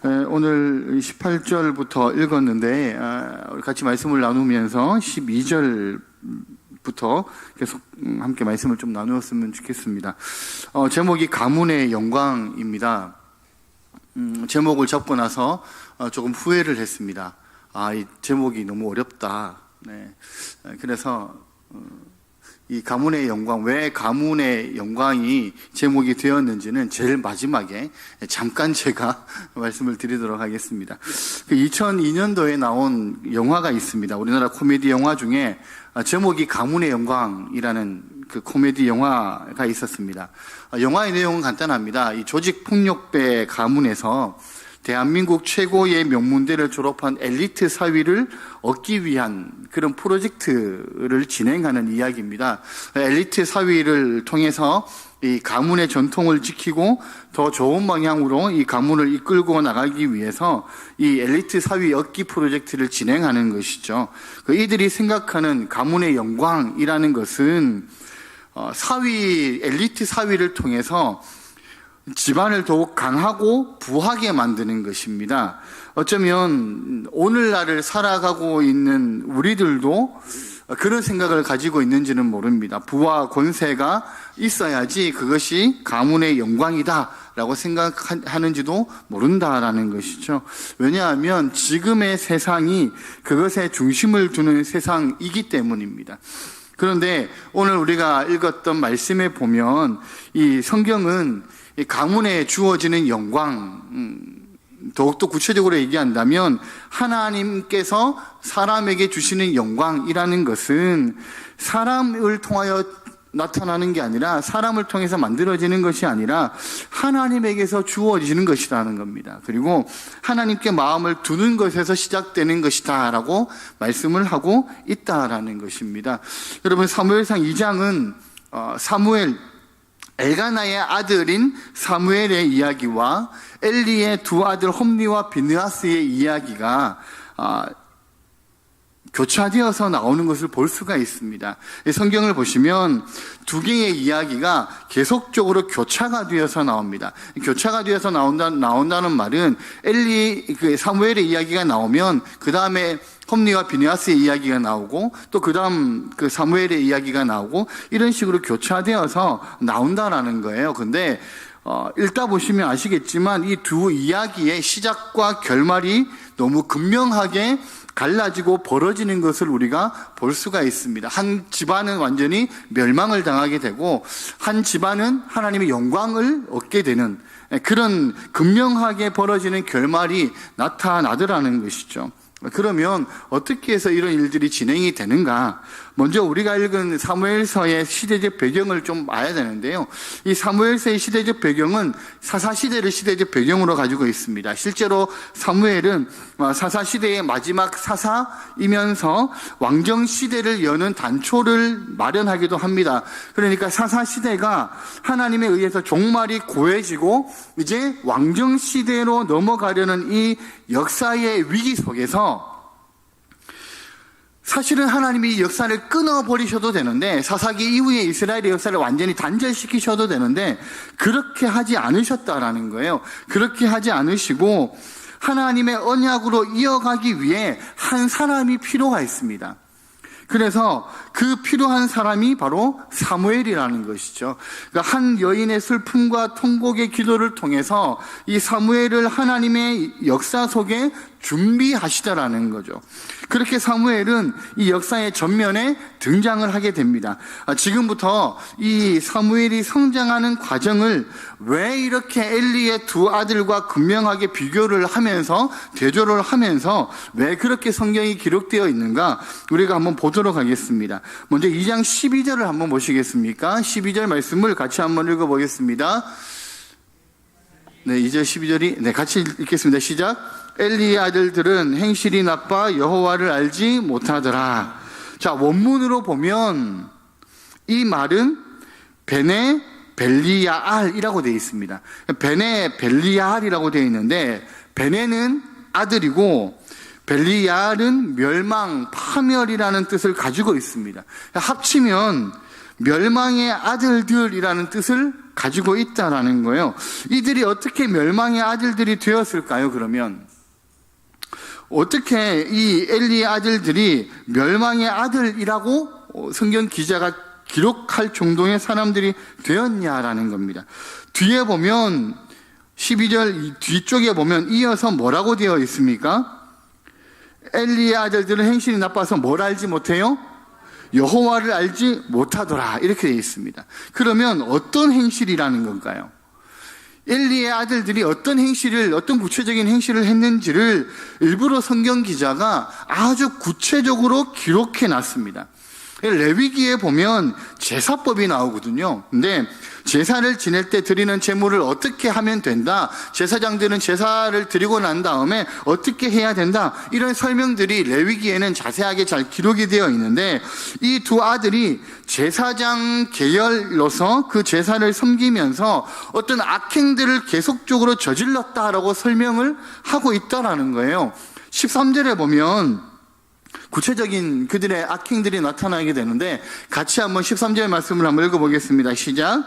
오늘 18절부터 읽었는데 우리 같이 말씀을 나누면서 12절부터 계속 함께 말씀을 좀 나누었으면 좋겠습니다. 제목이 가문의 영광입니다. 제목을 잡고 나서 조금 후회를 했습니다. 이 제목이 너무 어렵다. 네. 그래서 이 가문의 영광, 왜 가문의 영광이 제목이 되었는지는 제일 마지막에 잠깐 제가 말씀을 드리도록 하겠습니다. 2002년도에 나온 영화가 있습니다. 우리나라 코미디 영화 중에 제목이 가문의 영광이라는 그 코미디 영화가 있었습니다. 영화의 내용은 간단합니다. 이 조직폭력배 가문에서 대한민국 최고의 명문대를 졸업한 엘리트 사위를 얻기 위한 그런 프로젝트를 진행하는 이야기입니다. 엘리트 사위를 통해서 이 가문의 전통을 지키고 더 좋은 방향으로 이 가문을 이끌고 나가기 위해서 이 엘리트 사위 얻기 프로젝트를 진행하는 것이죠. 이들이 생각하는 가문의 영광이라는 것은 엘리트 사위를 통해서 집안을 더욱 강하고 부하게 만드는 것입니다. 어쩌면 오늘날을 살아가고 있는 우리들도 그런 생각을 가지고 있는지는 모릅니다. 부와 권세가 있어야지 그것이 가문의 영광이다라고 생각하는지도 모른다라는 것이죠. 왜냐하면 지금의 세상이 그것에 중심을 두는 세상이기 때문입니다. 그런데 오늘 우리가 읽었던 말씀에 보면 이 성경은 이 가문에 주어지는 영광, 더욱더 구체적으로 얘기한다면 하나님께서 사람에게 주시는 영광이라는 것은 사람을 통하여 나타나는 게 아니라 사람을 통해서 만들어지는 것이 아니라 하나님에게서 주어지는 것이라는 겁니다. 그리고 하나님께 마음을 두는 것에서 시작되는 것이다 라고 말씀을 하고 있다라는 것입니다. 여러분, 사무엘상 2장은 엘가나의 아들인 사무엘의 이야기와 엘리의 두 아들 홈리와 비느하스의 이야기가 교차되어서 나오는 것을 볼 수가 있습니다. 성경을 보시면 두 개의 이야기가 계속적으로 교차가 되어서 나옵니다. 교차가 되어서 나온다는 말은 사무엘의 이야기가 나오면 그 다음에 홈리와 비느하스의 이야기가 나오고 또 그 다음 사무엘의 이야기가 나오고 이런 식으로 교차되어서 나온다라는 거예요. 근데 읽다 보시면 아시겠지만 이 두 이야기의 시작과 결말이 너무 극명하게 갈라지고 벌어지는 것을 우리가 볼 수가 있습니다. 한 집안은 완전히 멸망을 당하게 되고 한 집안은 하나님의 영광을 얻게 되는 그런 극명하게 벌어지는 결말이 나타나더라는 것이죠. 그러면 어떻게 해서 이런 일들이 진행이 되는가? 먼저 우리가 읽은 사무엘서의 시대적 배경을 좀 봐야 되는데요. 이 사무엘서의 시대적 배경은 사사시대를 시대적 배경으로 가지고 있습니다. 실제로 사무엘은 사사시대의 마지막 사사이면서 왕정시대를 여는 단초를 마련하기도 합니다. 그러니까 사사시대가 하나님에 의해서 종말이 고해지고 이제 왕정시대로 넘어가려는 이 역사의 위기 속에서 사실은 하나님이 역사를 끊어버리셔도 되는데 사사기 이후에 이스라엘의 역사를 완전히 단절시키셔도 되는데 그렇게 하지 않으셨다라는 거예요. 그렇게 하지 않으시고 하나님의 언약으로 이어가기 위해 한 사람이 필요가 있습니다. 그래서 그 필요한 사람이 바로 사무엘이라는 것이죠. 그러니까 한 여인의 슬픔과 통곡의 기도를 통해서 이 사무엘을 하나님의 역사 속에 준비하시다라는 거죠. 그렇게 사무엘은 이 역사의 전면에 등장을 하게 됩니다. 지금부터 이 사무엘이 성장하는 과정을 왜 이렇게 엘리의 두 아들과 극명하게 비교를 하면서 대조를 하면서 왜 그렇게 성경이 기록되어 있는가 우리가 한번 보도록 하겠습니다. 먼저 2장 12절을 한번 보시겠습니까? 12절 말씀을 같이 한번 읽어보겠습니다. 네, 2절 12절이 같이 읽겠습니다. 시작. 엘리의 아들들은 행실이 나빠 여호와를 알지 못하더라. 자, 원문으로 보면 이 말은 베네 벨리야알이라고 되어 있습니다. 베네 벨리야알이라고 되어 있는데 베네는 아들이고 벨리야알은 멸망, 파멸이라는 뜻을 가지고 있습니다. 합치면 멸망의 아들들이라는 뜻을 가지고 있다라는 거예요. 이들이 어떻게 멸망의 아들들이 되었을까요? 그러면 어떻게 이 엘리의 아들들이 멸망의 아들이라고 성경 기자가 기록할 정도의 사람들이 되었냐라는 겁니다. 뒤에 보면 12절 뒤쪽에 보면 이어서 뭐라고 되어 있습니까? 엘리의 아들들은 행실이 나빠서 뭘 알지 못해요? 여호와를 알지 못하더라, 이렇게 되어 있습니다. 그러면 어떤 행실이라는 건가요? 엘리의 아들들이 어떤 구체적인 행실을 했는지를 일부러 성경 기자가 아주 구체적으로 기록해 놨습니다. 레위기에 보면 제사법이 나오거든요. 근데 제사를 지낼 때 드리는 제물을 어떻게 하면 된다, 제사장들은 제사를 드리고 난 다음에 어떻게 해야 된다, 이런 설명들이 레위기에는 자세하게 잘 기록이 되어 있는데, 이 두 아들이 제사장 계열로서 그 제사를 섬기면서 어떤 악행들을 계속적으로 저질렀다라고 설명을 하고 있다라는 거예요. 13절에 보면 구체적인 그들의 악행들이 나타나게 되는데, 같이 한번 13절 말씀을 한번 읽어보겠습니다. 시작.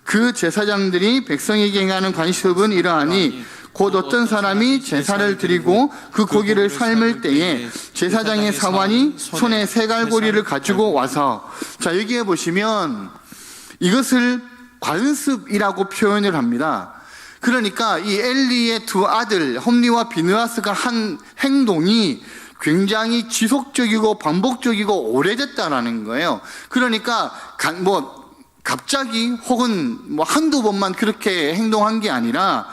그 제사장들이 백성에게 행하는 관습은 이러하니 곧 어떤 사람이 제사를 드리고 그 고기를 삶을 때에 제사장의 사환이 손에 새갈고리를 가지고 와서, 자, 여기에 보시면 이것을 관습이라고 표현을 합니다. 그러니까 이 엘리의 두 아들 홈리와 비느하스가 한 행동이 굉장히 지속적이고 반복적이고 오래됐다라는 거예요. 그러니까 갑자기 혹은 한두 번만 그렇게 행동한 게 아니라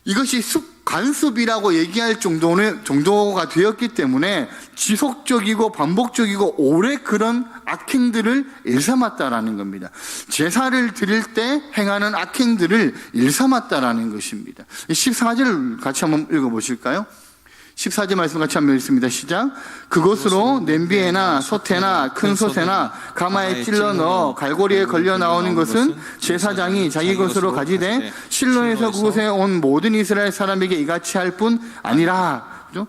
이것이 관습이라고 얘기할 정도가 되었기 때문에 지속적이고 반복적이고 오래 그런 악행들을 일삼았다라는 겁니다. 제사를 드릴 때 행하는 악행들을 일삼았다라는 것입니다. 14절 같이 한번 읽어보실까요? 14절 말씀 같이 한번 읽습니다. 시작. 그것으로 냄비에나 솥에나 큰 솥에나 가마에 찔러 넣어 갈고리에 걸려 나오는 것은 제사장이 자기 것으로 가지되 실로에서 그곳에 온 모든 이스라엘 사람에게 이같이 할 뿐 아니라. 그죠?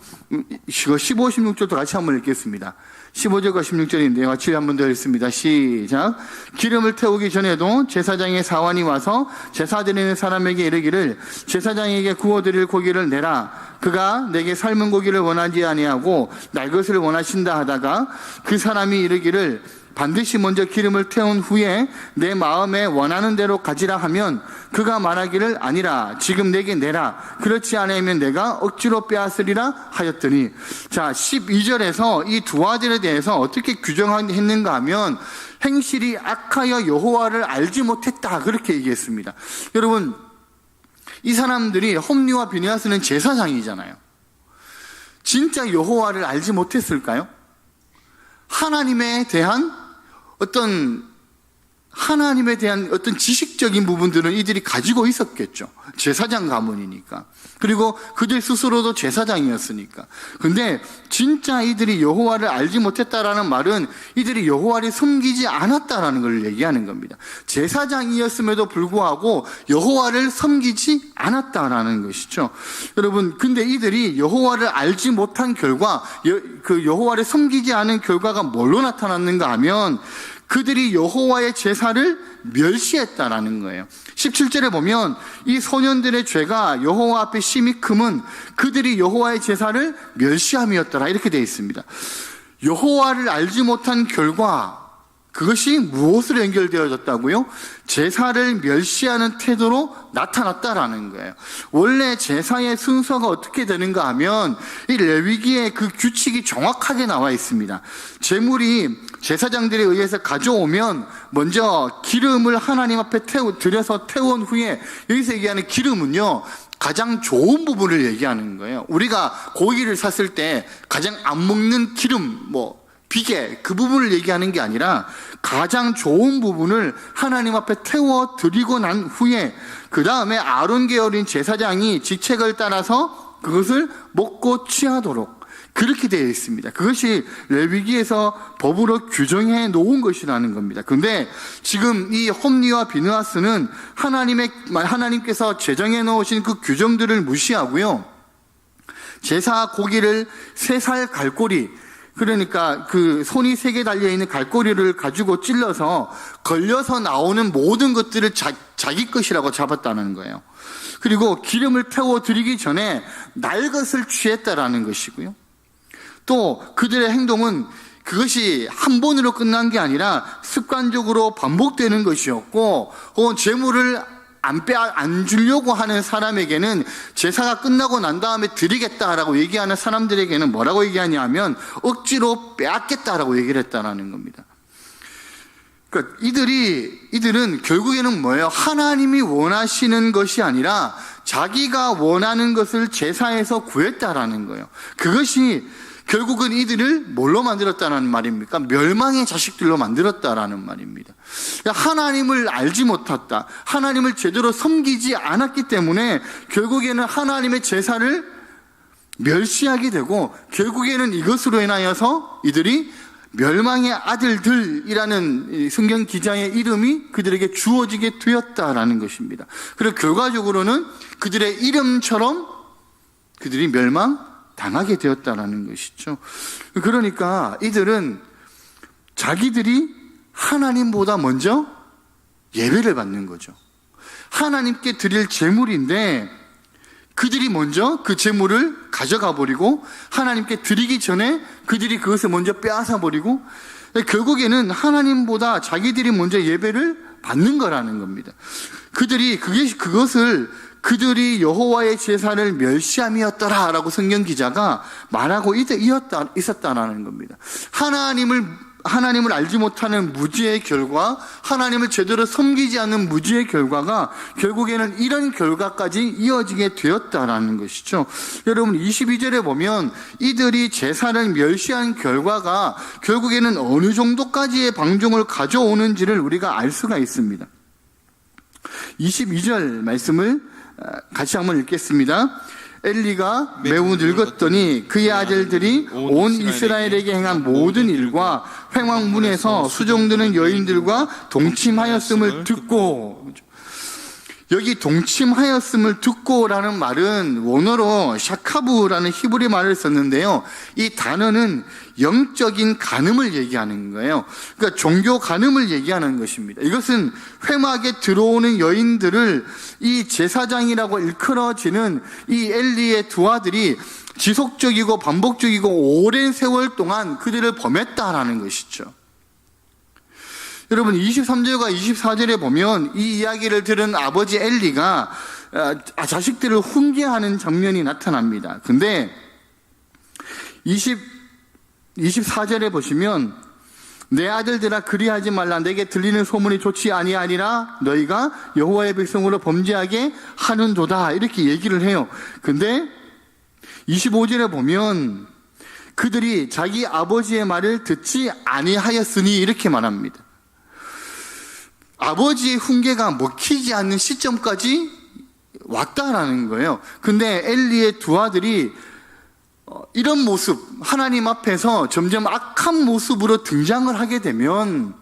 15, 16절도 같이 한번 읽겠습니다. 15절과 16절인데요. 같이 한번 더 읽습니다. 시작. 기름을 태우기 전에도 제사장의 사환이 와서 제사 드리는 사람에게 이르기를 제사장에게 구워드릴 고기를 내라. 그가 내게 삶은 고기를 원하지 아니하고 날 것을 원하신다 하다가 그 사람이 이르기를 반드시 먼저 기름을 태운 후에 내 마음에 원하는 대로 가지라 하면 그가 말하기를 아니라 지금 내게 내라. 그렇지 않으면 내가 억지로 빼앗으리라 하였더니, 자, 12절에서 이 두 아들에 대해서 어떻게 규정했는가 하면 행실이 악하여 여호와를 알지 못했다, 그렇게 얘기했습니다. 여러분, 이 사람들이 홈리와 비느하스는 제사장이잖아요. 진짜 여호와를 알지 못했을까요? 하나님에 대한 어떤 지식적인 부분들은 이들이 가지고 있었겠죠. 제사장 가문이니까. 그리고 그들 스스로도 제사장이었으니까. 근데 진짜 이들이 여호와를 알지 못했다라는 말은 이들이 여호와를 섬기지 않았다라는 걸 얘기하는 겁니다. 제사장이었음에도 불구하고 여호와를 섬기지 않았다라는 것이죠. 여러분, 근데 이들이 여호와를 알지 못한 결과, 그 여호와를 섬기지 않은 결과가 뭘로 나타났는가 하면 그들이 여호와의 제사를 멸시했다라는 거예요. 17절에 보면 이 소년들의 죄가 여호와 앞에 심히 크면 그들이 여호와의 제사를 멸시함이었더라, 이렇게 되어 있습니다. 여호와를 알지 못한 결과, 그것이 무엇으로 연결되어졌다고요? 제사를 멸시하는 태도로 나타났다라는 거예요. 원래 제사의 순서가 어떻게 되는가 하면 이 레위기에 그 규칙이 정확하게 나와 있습니다. 제물이 제사장들에 의해서 가져오면 먼저 기름을 하나님 앞에 들여서 태운 후에, 여기서 얘기하는 기름은요, 가장 좋은 부분을 얘기하는 거예요. 우리가 고기를 샀을 때 가장 안 먹는 기름, 비계, 그 부분을 얘기하는 게 아니라 가장 좋은 부분을 하나님 앞에 태워 드리고 난 후에 그 다음에 아론 계열인 제사장이 직책을 따라서 그것을 먹고 취하도록 그렇게 되어 있습니다. 그것이 레위기에서 법으로 규정해 놓은 것이라는 겁니다. 근데 지금 이 홈리와 비느하스는 하나님께서 제정해 놓으신 그 규정들을 무시하고요, 제사 고기를 3살 갈고리, 그러니까 그 손이 3개 달려있는 갈고리를 가지고 찔러서 걸려서 나오는 모든 것들을 자기 것이라고 잡았다는 거예요. 그리고 기름을 태워 드리기 전에 날 것을 취했다라는 것이고요. 또 그들의 행동은 그것이 한 번으로 끝난 게 아니라 습관적으로 반복되는 것이었고, 재물을 안 주려고 하는 사람에게는 제사가 끝나고 난 다음에 드리겠다라고 얘기하는 사람들에게는 뭐라고 얘기하냐면 억지로 빼앗겠다라고 얘기를 했다라는 겁니다. 그러니까 이들은 결국에는 뭐예요? 하나님이 원하시는 것이 아니라 자기가 원하는 것을 제사에서 구했다라는 거예요. 그것이 결국은 이들을 뭘로 만들었다는 말입니까? 멸망의 자식들로 만들었다라는 말입니다. 하나님을 알지 못했다. 하나님을 제대로 섬기지 않았기 때문에 결국에는 하나님의 제사를 멸시하게 되고, 결국에는 이것으로 인하여서 이들이 멸망의 아들들이라는 성경 기자의 이름이 그들에게 주어지게 되었다라는 것입니다. 그리고 결과적으로는 그들의 이름처럼 그들이 멸망당하게 되었다라는 것이죠. 그러니까 이들은 자기들이 하나님보다 먼저 예배를 받는 거죠. 하나님께 드릴 제물인데 그들이 먼저 그 제물을 가져가 버리고, 하나님께 드리기 전에 그들이 그것을 먼저 빼앗아 버리고, 결국에는 하나님보다 자기들이 먼저 예배를 받는 거라는 겁니다. 그들이 여호와의 제사를 멸시함이었더라라고 성경 기자가 말하고 있었다라는 겁니다. 하나님을 알지 못하는 무지의 결과, 하나님을 제대로 섬기지 않는 무지의 결과가 결국에는 이런 결과까지 이어지게 되었다라는 것이죠. 여러분, 22절에 보면 이들이 제사를 멸시한 결과가 결국에는 어느 정도까지의 방종을 가져오는지를 우리가 알 수가 있습니다. 22절 말씀을 같이 한번 읽겠습니다. 엘리가 매우 늙었더니 그의 아들들이 온 이스라엘에게 행한 모든 일과 회막문에서 수종드는 여인들과 동침하였음을 듣고, 여기 동침하였음을 듣고라는 말은 원어로 샤카부라는 히브리 말을 썼는데요. 이 단어는 영적인 간음을 얘기하는 거예요. 그러니까 종교 간음을 얘기하는 것입니다. 이것은 회막에 들어오는 여인들을 이 제사장이라고 일컬어지는 이 엘리의 두 아들이 지속적이고 반복적이고 오랜 세월 동안 그들을 범했다라는 것이죠. 여러분, 23절과 24절에 보면 이 이야기를 들은 아버지 엘리가 자식들을 훈계하는 장면이 나타납니다. 근데 24절에 보시면 내 아들들아 그리하지 말라. 내게 들리는 소문이 좋지 아니하니라. 너희가 여호와의 백성으로 범죄하게 하는도다. 이렇게 얘기를 해요. 근데 25절에 보면 그들이 자기 아버지의 말을 듣지 아니하였으니 이렇게 말합니다. 아버지의 훈계가 먹히지 않는 시점까지 왔다라는 거예요. 근데 엘리의 두 아들이 이런 모습, 하나님 앞에서 점점 악한 모습으로 등장을 하게 되면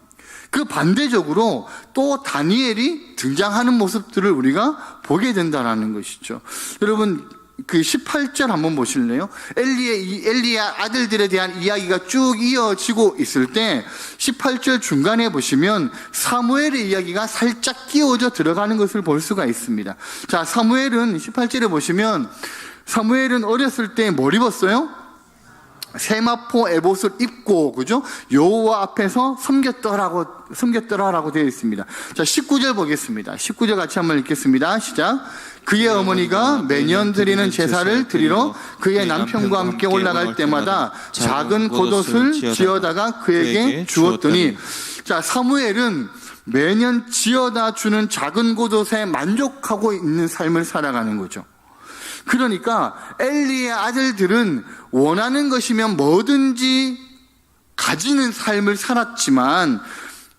그 반대적으로 또 다니엘이 등장하는 모습들을 우리가 보게 된다는 것이죠. 여러분, 그 18절 한번 보실래요? 엘리의 아들들에 대한 이야기가 쭉 이어지고 있을 때 18절 중간에 보시면 사무엘의 이야기가 살짝 끼워져 들어가는 것을 볼 수가 있습니다. 자, 사무엘은 18절에 보시면 사무엘은 어렸을 때 뭘 입었어요? 세마포 에봇을 입고, 그죠? 여호와 앞에서 섬겼더라라고 되어 있습니다. 자, 19절 보겠습니다. 19절 같이 한번 읽겠습니다. 시작. 그의 어머니가 매년 드리는 제사를 드리러 그의 남편과 함께 올라갈 때마다 작은 겉옷을 지어다가 그에게 주었더니, 자, 사무엘은 매년 지어다 주는 작은 겉옷에 만족하고 있는 삶을 살아가는 거죠. 그러니까 엘리의 아들들은 원하는 것이면 뭐든지 가지는 삶을 살았지만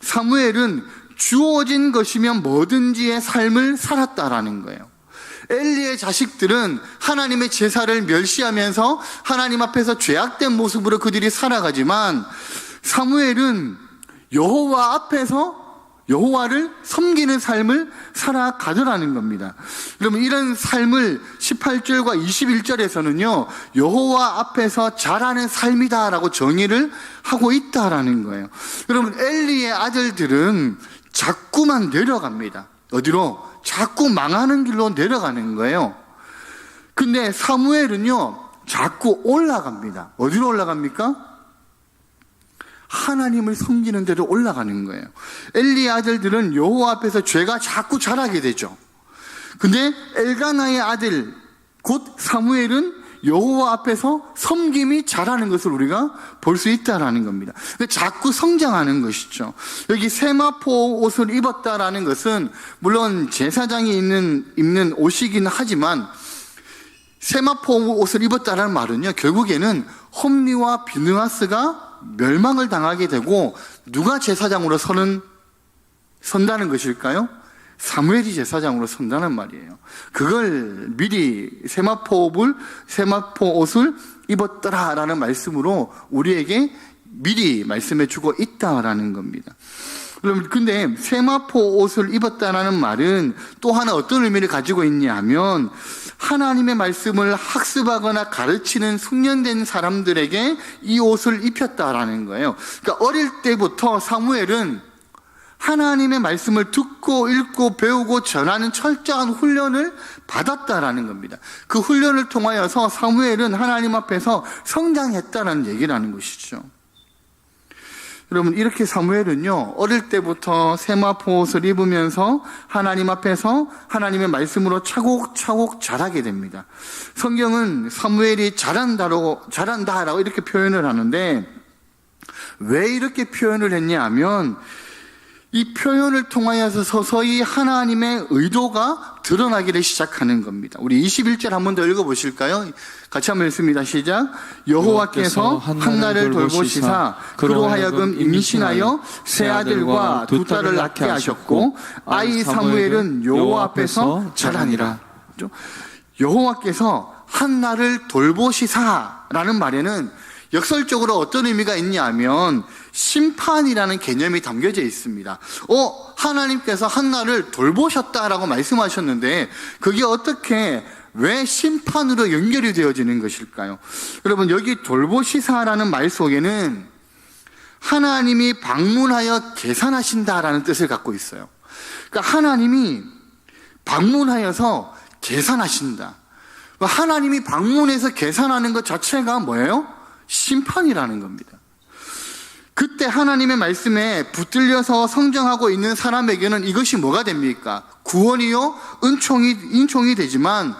사무엘은 주어진 것이면 뭐든지의 삶을 살았다라는 거예요. 엘리의 자식들은 하나님의 제사를 멸시하면서 하나님 앞에서 죄악된 모습으로 그들이 살아가지만 사무엘은 여호와 앞에서 여호와를 섬기는 삶을 살아가더라는 겁니다. 그러면 이런 삶을 18절과 21절에서는요, 여호와 앞에서 자라는 삶이다라고 정의를 하고 있다라는 거예요. 여러분, 엘리의 아들들은 자꾸만 내려갑니다. 어디로? 자꾸 망하는 길로 내려가는 거예요. 근데 사무엘은요, 자꾸 올라갑니다. 어디로 올라갑니까? 하나님을 섬기는 데로 올라가는 거예요. 엘리의 아들들은 여호와 앞에서 죄가 자꾸 자라게 되죠. 근데 엘가나의 아들 곧 사무엘은 여호와 앞에서 섬김이 자라는 것을 우리가 볼 수 있다라는 겁니다. 근데 자꾸 성장하는 것이죠. 여기 세마포 옷을 입었다라는 것은 물론 제사장이 입는 옷이긴 하지만, 세마포 옷을 입었다라는 말은요, 결국에는 홈리와 비느하스가 멸망을 당하게 되고 누가 제사장으로 선다는 것일까요? 사무엘이 제사장으로 선다는 말이에요. 그걸 미리 세마포 옷을 입었더라라는 말씀으로 우리에게 미리 말씀해 주고 있다라는 겁니다. 근데 세마포 옷을 입었다라는 말은 또 하나 어떤 의미를 가지고 있냐 하면, 하나님의 말씀을 학습하거나 가르치는 숙련된 사람들에게 이 옷을 입혔다라는 거예요. 그러니까 어릴 때부터 사무엘은 하나님의 말씀을 듣고 읽고 배우고 전하는 철저한 훈련을 받았다라는 겁니다. 그 훈련을 통하여서 사무엘은 하나님 앞에서 성장했다라는 얘기를 하는 것이죠. 여러분, 이렇게 사무엘은요, 어릴 때부터 세마포 옷을 입으면서 하나님 앞에서 하나님의 말씀으로 차곡차곡 자라게 됩니다. 성경은 사무엘이 자란다라고 이렇게 표현을 하는데, 왜 이렇게 표현을 했냐 하면, 이 표현을 통하여서 서서히 하나님의 의도가 드러나기를 시작하는 겁니다. 우리 21절 한 번 더 읽어보실까요? 같이 한번 읽습니다. 시작. 여호와께서 한나를 돌보시사 그로 하여금 임신하여 세 아들과 두 딸을 낳게 하셨고, 아이 사무엘은 여호와 앞에서 자라니라. 여호와께서 한나를 돌보시사라는 말에는 역설적으로 어떤 의미가 있냐면 심판이라는 개념이 담겨져 있습니다. 하나님께서 한나를 돌보셨다라고 말씀하셨는데 그게 어떻게 왜 심판으로 연결이 되어지는 것일까요? 여러분, 여기 돌보시사라는 말 속에는 하나님이 방문하여 계산하신다라는 뜻을 갖고 있어요. 그러니까 하나님이 방문하여서 계산하신다. 하나님이 방문해서 계산하는 것 자체가 뭐예요? 심판이라는 겁니다. 그때 하나님의 말씀에 붙들려서 성장하고 있는 사람에게는 이것이 뭐가 됩니까? 구원이요, 은총이 되지만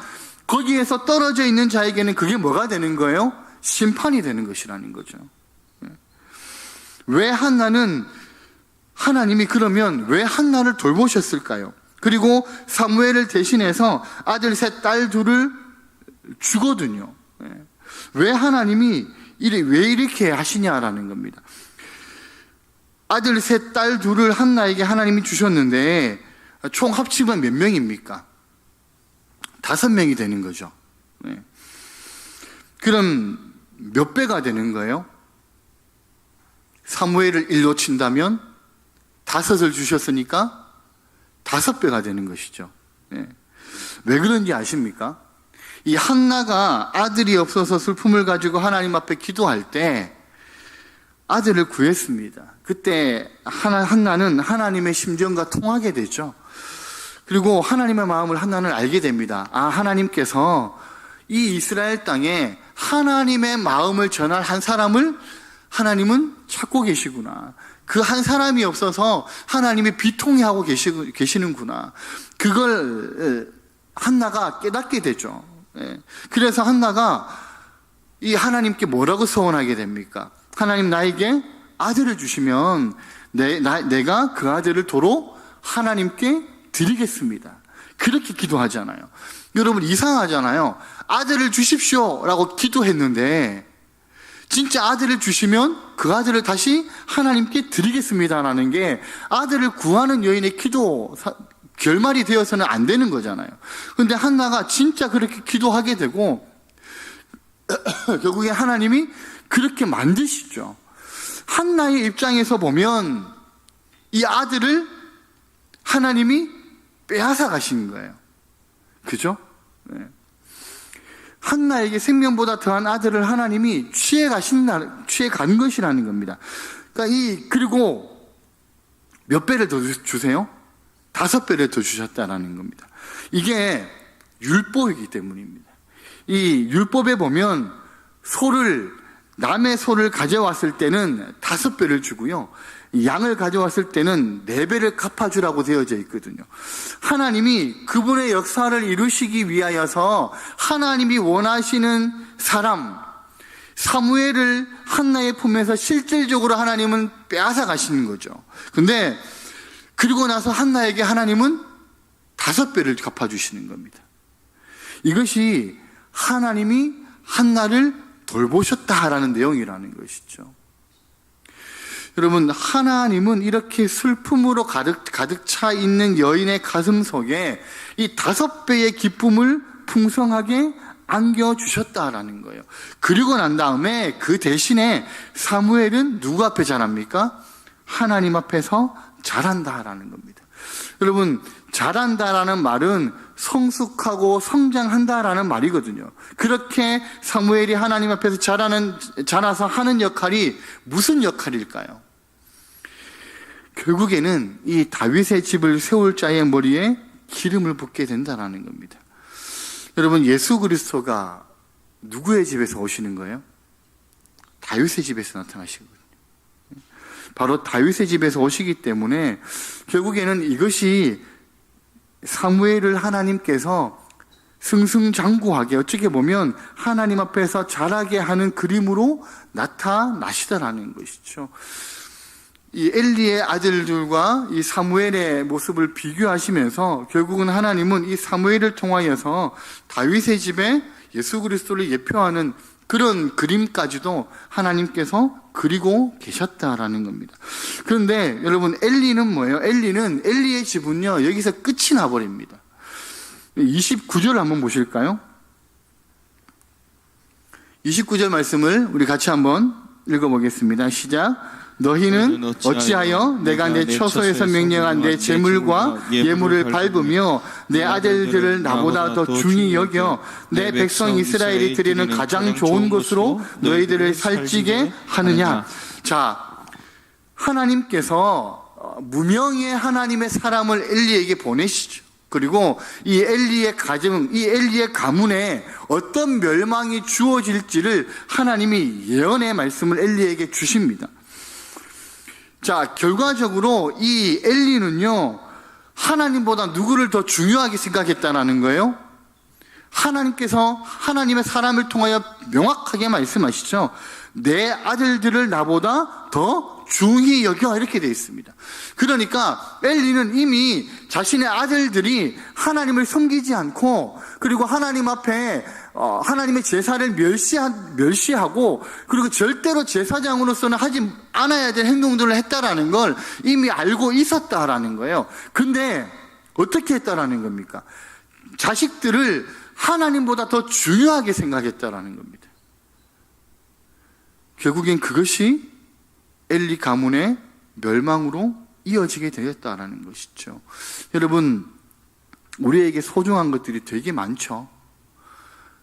거기에서 떨어져 있는 자에게는 그게 뭐가 되는 거예요? 심판이 되는 것이라는 거죠. 왜 하나님이 그러면 왜 한나를 돌보셨을까요? 그리고 사무엘을 대신해서 아들 셋, 딸 둘을 주거든요. 왜 하나님이 왜 이렇게 하시냐라는 겁니다. 아들 셋, 딸 둘을 한나에게 하나님이 주셨는데 총 합치면 몇 명입니까? 5명이 되는 거죠. 그럼 몇 배가 되는 거예요? 사무엘을 1로 친다면 5을 주셨으니까 5배가 되는 것이죠. 왜 그런지 아십니까? 이 한나가 아들이 없어서 슬픔을 가지고 하나님 앞에 기도할 때 아들을 구했습니다. 그때 한나는 하나님의 심정과 통하게 되죠. 그리고 하나님의 마음을 한나는 알게 됩니다. 하나님께서 이 이스라엘 땅에 하나님의 마음을 전할 한 사람을 하나님은 찾고 계시구나. 그 한 사람이 없어서 하나님이 비통해하고 계시는구나. 그걸 한나가 깨닫게 되죠. 그래서 한나가 이 하나님께 뭐라고 소원하게 됩니까? 하나님, 나에게 아들을 주시면 내가 그 아들을 도로 하나님께 드리겠습니다. 그렇게 기도하잖아요. 여러분, 이상하잖아요. 아들을 주십시오라고 기도했는데 진짜 아들을 주시면 그 아들을 다시 하나님께 드리겠습니다라는 게 아들을 구하는 여인의 기도 결말이 되어서는 안 되는 거잖아요. 그런데 한나가 진짜 그렇게 기도하게 되고 결국에 하나님이 그렇게 만드시죠. 한나의 입장에서 보면 이 아들을 하나님이 빼앗아 가신 거예요. 그죠? 네. 한나에게 생명보다 더한 아들을 하나님이 취해 간 것이라는 겁니다. 그러니까 그리고 몇 배를 더 주세요? 5배를 더 주셨다라는 겁니다. 이게 율법이기 때문입니다. 이 율법에 보면 남의 소를 가져왔을 때는 5배를 주고요. 양을 가져왔을 때는 4배를 갚아주라고 되어져 있거든요. 하나님이 그분의 역사를 이루시기 위하여서 하나님이 원하시는 사람, 사무엘을 한나의 품에서 실질적으로 하나님은 빼앗아 가시는 거죠. 근데 그리고 나서 한나에게 하나님은 5배를 갚아주시는 겁니다. 이것이 하나님이 한나를 돌보셨다라는 내용이라는 것이죠. 여러분, 하나님은 이렇게 슬픔으로 가득 차 있는 여인의 가슴 속에 이 5배의 기쁨을 풍성하게 안겨주셨다라는 거예요. 그리고 난 다음에 그 대신에 사무엘은 누구 앞에 자랍니까? 하나님 앞에서 자란다라는 겁니다. 여러분, 자란다라는 말은 성숙하고 성장한다라는 말이거든요. 그렇게 사무엘이 하나님 앞에서 자라서 하는 역할이 무슨 역할일까요? 결국에는 이 다윗의 집을 세울 자의 머리에 기름을 붓게 된다는 겁니다. 여러분, 예수 그리스도가 누구의 집에서 오시는 거예요? 다윗의 집에서 나타나시거든요. 바로 다윗의 집에서 오시기 때문에 결국에는 이것이 사무엘을 하나님께서 승승장구하게, 어떻게 보면 하나님 앞에서 자라게 하는 그림으로 나타나시다라는 것이죠. 이 엘리의 아들들과 이 사무엘의 모습을 비교하시면서 결국은 하나님은 이 사무엘을 통하여서 다윗의 집에 예수 그리스도를 예표하는 그런 그림까지도 하나님께서 그리고 계셨다라는 겁니다. 그런데 여러분, 엘리는 뭐예요? 엘리의 집은요, 여기서 끝이 나버립니다. 29절 한번 보실까요? 29절 말씀을 우리 같이 한번 읽어보겠습니다. 시작. 너희는 어찌하여 내가 내 처소에서 명령한 내 재물과 예물을 밟으며 내 아들들을 나보다 더 중히 여겨 내 백성 이스라엘이 드리는 가장 좋은 것으로 너희들을 살찌게 하느냐? 자, 하나님께서 무명의 하나님의 사람을 엘리에게 보내시죠. 그리고 이 엘리의 가문에 어떤 멸망이 주어질지를 하나님이 예언의 말씀을 엘리에게 주십니다. 자, 결과적으로 이 엘리는요, 하나님보다 누구를 더 중요하게 생각했다는 거예요? 하나님께서 하나님의 사람을 통하여 명확하게 말씀하시죠. 내 아들들을 나보다 더 중히 여겨, 이렇게 되어 있습니다. 그러니까 엘리는 이미 자신의 아들들이 하나님을 섬기지 않고, 그리고 하나님 앞에 하나님의 제사를 멸시하고, 그리고 절대로 제사장으로서는 하지 않아야 될 행동들을 했다라는 걸 이미 알고 있었다라는 거예요. 근데 어떻게 했다라는 겁니까? 자식들을 하나님보다 더 중요하게 생각했다라는 겁니다. 결국엔 그것이 엘리 가문의 멸망으로 이어지게 되었다라는 것이죠. 여러분, 우리에게 소중한 것들이 되게 많죠.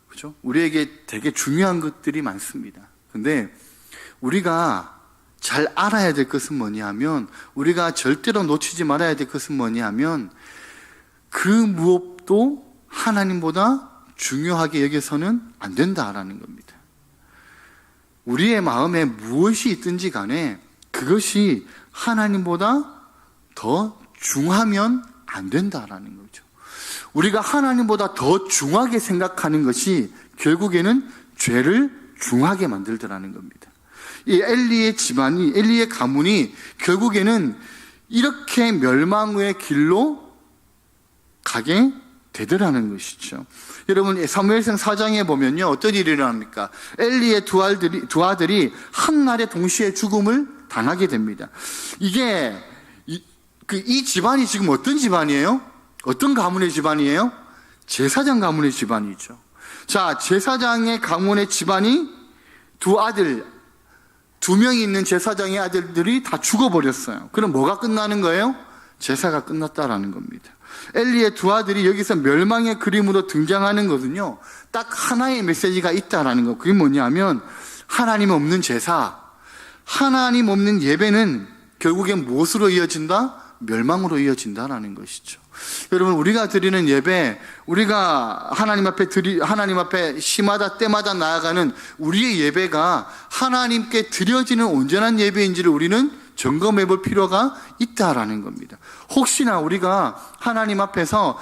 그죠? 우리에게 되게 중요한 것들이 많습니다. 근데 우리가 잘 알아야 될 것은 뭐냐 하면, 우리가 절대로 놓치지 말아야 될 것은 뭐냐 하면, 그 무엇도 하나님보다 중요하게 여겨서는 안 된다라는 겁니다. 우리의 마음에 무엇이 있든지 간에 그것이 하나님보다 더 중하면 안 된다라는 거죠. 우리가 하나님보다 더 중하게 생각하는 것이 결국에는 죄를 중하게 만들더라는 겁니다. 이 엘리의 가문이 결국에는 이렇게 멸망의 길로 가게 되더라는 것이죠. 여러분, 사무엘상 4장에 보면요, 어떤 일이 일어납니까? 엘리의 두 아들이 한날에 동시에 죽음을 당하게 됩니다. 이 집안이 지금 어떤 집안이에요? 어떤 가문의 집안이에요? 제사장 가문의 집안이죠. 자, 제사장의 가문의 집안이 두 명이 있는 제사장의 아들들이 다 죽어버렸어요. 그럼 뭐가 끝나는 거예요? 제사가 끝났다라는 겁니다. 엘리의 두 아들이 여기서 멸망의 그림으로 등장하는 것은요, 딱 하나의 메시지가 있다라는 거. 그게 뭐냐면 하나님 없는 제사, 하나님 없는 예배는 결국엔 무엇으로 이어진다? 멸망으로 이어진다라는 것이죠. 여러분, 우리가 드리는 예배, 우리가 하나님 앞에 시마다 때마다 나아가는 우리의 예배가 하나님께 드려지는 온전한 예배인지를 우리는 점검해 볼 필요가 있다라는 겁니다. 혹시나 우리가 하나님 앞에서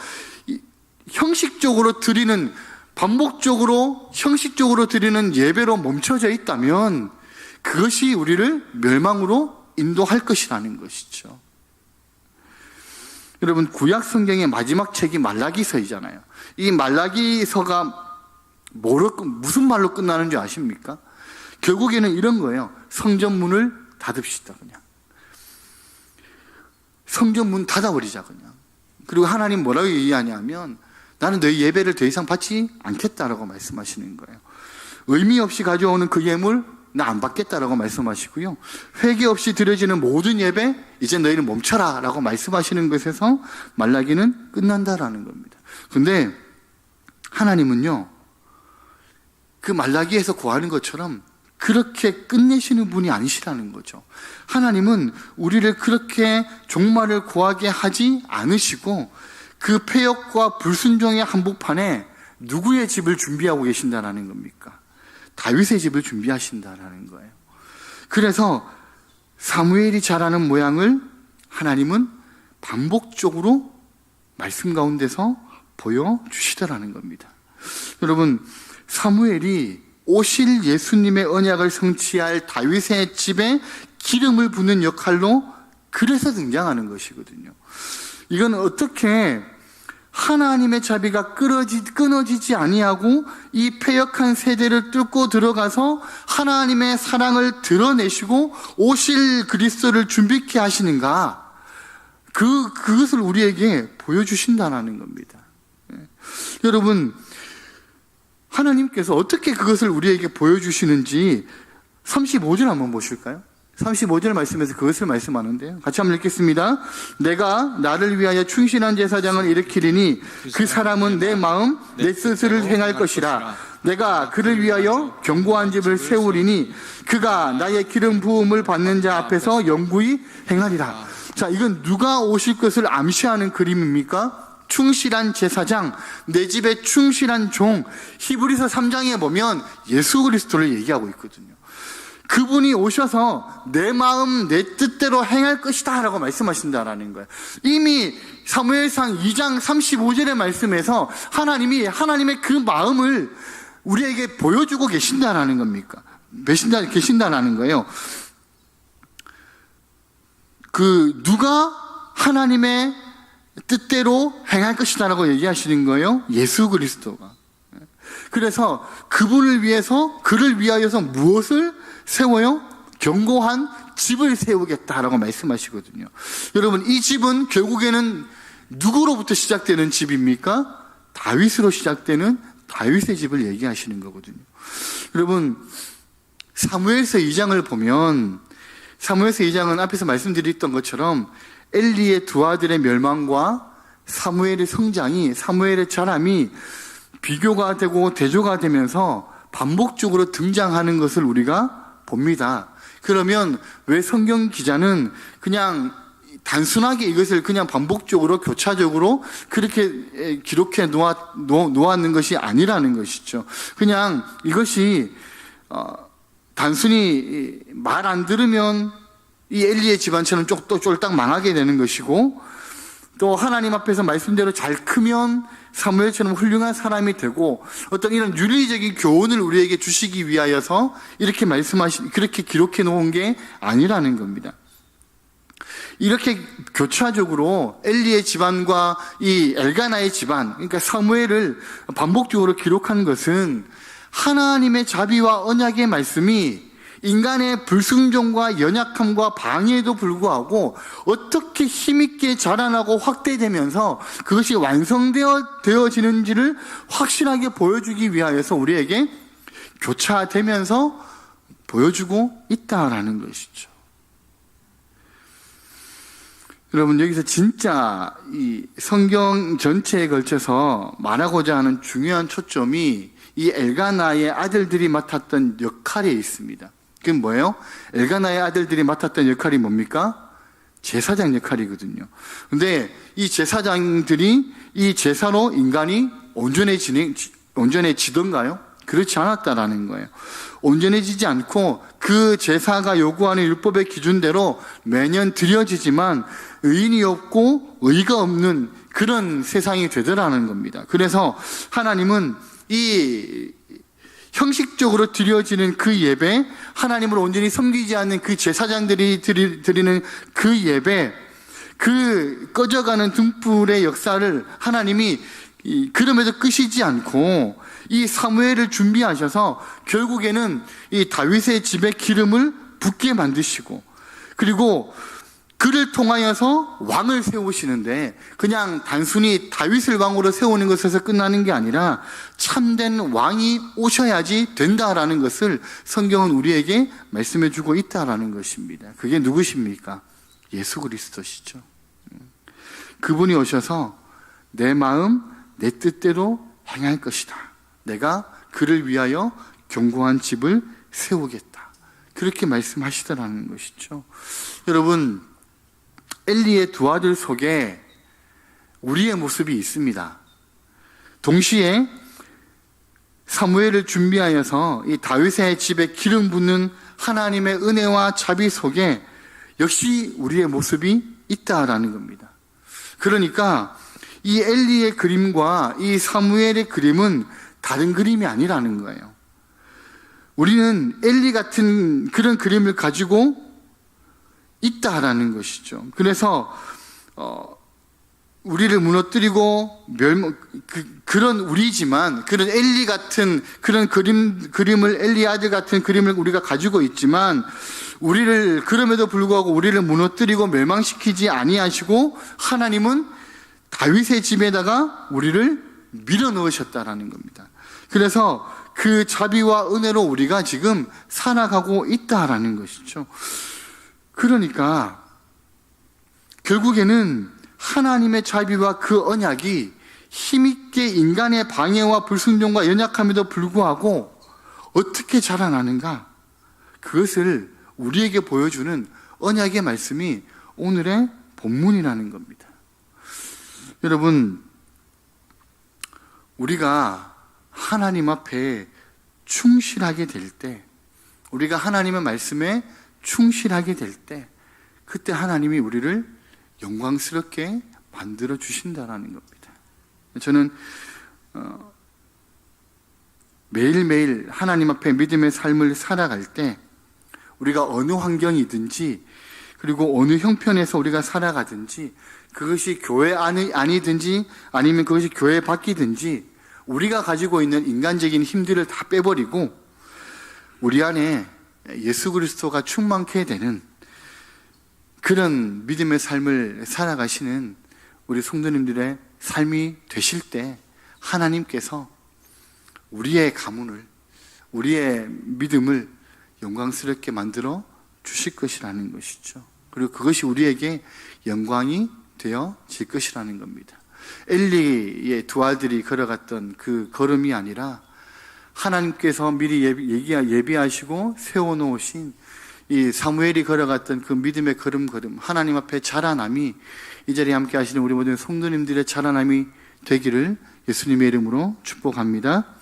형식적으로 드리는, 반복적으로 형식적으로 드리는 예배로 멈춰져 있다면 그것이 우리를 멸망으로 인도할 것이라는 것이죠. 여러분, 구약 성경의 마지막 책이 말라기서이잖아요. 이 말라기서가 무슨 말로 끝나는 줄 아십니까? 결국에는 이런 거예요. 성전문을 닫읍시다, 그냥. 성전문 닫아버리자, 그냥. 그리고 하나님 뭐라고 얘기하냐면 나는 너희 예배를 더 이상 받지 않겠다라고 말씀하시는 거예요. 의미 없이 가져오는 그 예물 나 안 받겠다라고 말씀하시고요. 회개 없이 드려지는 모든 예배 이제 너희는 멈춰라 라고 말씀하시는 것에서 말라기는 끝난다라는 겁니다. 근데 하나님은요, 그 말라기에서 구하는 것처럼 그렇게 끝내시는 분이 아니시라는 거죠. 하나님은 우리를 그렇게 종말을 구하게 하지 않으시고 그 패역과 불순종의 한복판에 누구의 집을 준비하고 계신다라는 겁니까? 다윗의 집을 준비하신다라는 거예요. 그래서 사무엘이 자라는 모양을 하나님은 반복적으로 말씀 가운데서 보여주시더라는 겁니다. 여러분, 사무엘이 오실 예수님의 언약을 성취할 다윗의 집에 기름을 붓는 역할로 그래서 등장하는 것이거든요. 이건 어떻게 하나님의 자비가 끊어지지 아니하고 이 패역한 세대를 뚫고 들어가서 하나님의 사랑을 드러내시고 오실 그리스도를 준비케 하시는가? 그것을 우리에게 보여주신다는 겁니다. 여러분, 하나님께서 어떻게 그것을 우리에게 보여주시는지 35절 한번 보실까요? 35절 말씀에서 그것을 말씀하는데요. 같이 한번 읽겠습니다. 내가 나를 위하여 충실한 제사장을 일으키리니 그 사람은 내 마음, 내 뜻을 행할 것이라. 내가 그를 위하여 견고한 집을 세우리니 그가 나의 기름 부음을 받는 자 앞에서 영구히 행하리라. 자, 이건 누가 오실 것을 암시하는 그림입니까? 충실한 제사장, 내 집에 충실한 종. 히브리서 3장에 보면 예수 그리스도를 얘기하고 있거든요. 그분이 오셔서 내 마음, 내 뜻대로 행할 것이다 라고 말씀하신다라는 거예요. 이미 사무엘상 2장 35절의 말씀에서 하나님이 하나님의 그 마음을 우리에게 보여주고 계신다라는 겁니까? 계신다라는 거예요. 누가 하나님의 뜻대로 행할 것이다라고 얘기하시는 거예요? 예수 그리스도가. 그래서 그분을 위해서, 그를 위하여서 무엇을 세워요? 견고한 집을 세우겠다라고 말씀하시거든요. 여러분, 이 집은 결국에는 누구로부터 시작되는 집입니까? 다윗으로 시작되는 다윗의 집을 얘기하시는 거거든요. 여러분, 사무엘서 2장을 보면, 사무엘서 2장은 앞에서 말씀드렸던 것처럼 엘리의 두 아들의 멸망과 사무엘의 성장이, 사무엘의 자람이 비교가 되고 대조가 되면서 반복적으로 등장하는 것을 우리가 봅니다. 그러면 왜 성경 기자는 그냥 단순하게 이것을 그냥 반복적으로 교차적으로 그렇게 기록해 놓았는 것이 아니라는 것이죠. 그냥 이것이 단순히 말 안 들으면 이 엘리의 집안처럼 또 쫄딱 망하게 되는 것이고, 또 하나님 앞에서 말씀대로 잘 크면 사무엘처럼 훌륭한 사람이 되고, 어떤 이런 윤리적인 교훈을 우리에게 주시기 위하여서 그렇게 기록해 놓은 게 아니라는 겁니다. 이렇게 교차적으로 엘리의 집안과 이 엘가나의 집안, 그러니까 사무엘을 반복적으로 기록한 것은 하나님의 자비와 언약의 말씀이 인간의 불순종과 연약함과 방해에도 불구하고 어떻게 힘있게 자라나고 확대되면서 그것이 완성되어지는지를 확실하게 보여주기 위하여서 우리에게 교차되면서 보여주고 있다라는 것이죠. 여러분, 여기서 진짜 이 성경 전체에 걸쳐서 말하고자 하는 중요한 초점이 이 엘가나의 아들들이 맡았던 역할에 있습니다. 그게 뭐예요? 엘가나의 아들들이 맡았던 역할이 뭡니까? 제사장 역할이거든요. 근데 이 제사장들이 이 제사로 인간이 온전해지던가요? 그렇지 않았다라는 거예요. 온전해지지 않고 그 제사가 요구하는 율법의 기준대로 매년 드려지지만 의인이 없고 의가 없는 그런 세상이 되더라는 겁니다. 그래서 하나님은 이 형식적으로 드려지는 그 예배, 하나님을 온전히 섬기지 않는 그 제사장들이 드리는 그 예배, 그 꺼져가는 등불의 역사를 하나님이 그럼에도 끄시지 않고 이 사무엘을 준비하셔서 결국에는 이 다윗의 집에 기름을 붓게 만드시고, 그리고 그를 통하여서 왕을 세우시는데 그냥 단순히 다윗을 왕으로 세우는 것에서 끝나는 게 아니라 참된 왕이 오셔야지 된다라는 것을 성경은 우리에게 말씀해 주고 있다라는 것입니다. 그게 누구십니까? 예수 그리스도시죠. 그분이 오셔서 내 마음 내 뜻대로 행할 것이다. 내가 그를 위하여 견고한 집을 세우겠다. 그렇게 말씀하시더라는 것이죠. 여러분, 엘리의 두 아들 속에 우리의 모습이 있습니다. 동시에 사무엘을 준비하여서 이 다윗의 집에 기름 붓는 하나님의 은혜와 자비 속에 역시 우리의 모습이 있다라는 겁니다. 그러니까 이 엘리의 그림과 이 사무엘의 그림은 다른 그림이 아니라는 거예요. 우리는 엘리 같은 그런 그림을 가지고 있다라는 것이죠. 그래서 우리를 무너뜨리고 그런 우리지만, 그런 엘리 같은 그런 그림을, 엘리 아들 같은 그림을 우리가 가지고 있지만, 우리를 그럼에도 불구하고 우리를 무너뜨리고 멸망시키지 아니하시고 하나님은 다윗의 집에다가 우리를 밀어 넣으셨다라는 겁니다. 그래서 그 자비와 은혜로 우리가 지금 살아가고 있다라는 것이죠. 그러니까 결국에는 하나님의 자비와 그 언약이 힘있게 인간의 방해와 불순종과 연약함에도 불구하고 어떻게 자라나는가, 그것을 우리에게 보여주는 언약의 말씀이 오늘의 본문이라는 겁니다. 여러분, 우리가 하나님 앞에 충실하게 될 때, 우리가 하나님의 말씀에 충실하게 될 때, 그때 하나님이 우리를 영광스럽게 만들어 주신다라는 겁니다. 저는 매일매일 하나님 앞에 믿음의 삶을 살아갈 때, 우리가 어느 환경이든지, 그리고 어느 형편에서 우리가 살아가든지, 그것이 교회 안이든지 아니면 그것이 교회 밖이든지, 우리가 가지고 있는 인간적인 힘들을 다 빼버리고 우리 안에 예수 그리스도가 충만케 되는 그런 믿음의 삶을 살아가시는 우리 성도님들의 삶이 되실 때, 하나님께서 우리의 가문을, 우리의 믿음을 영광스럽게 만들어 주실 것이라는 것이죠. 그리고 그것이 우리에게 영광이 되어질 것이라는 겁니다. 엘리의 두 아들이 걸어갔던 그 걸음이 아니라 하나님께서 미리 예비하시고 세워놓으신 이 사무엘이 걸어갔던 그 믿음의 걸음, 하나님 앞에 자라남이, 이 자리에 함께 하시는 우리 모든 성도님들의 자라남이 되기를 예수님의 이름으로 축복합니다.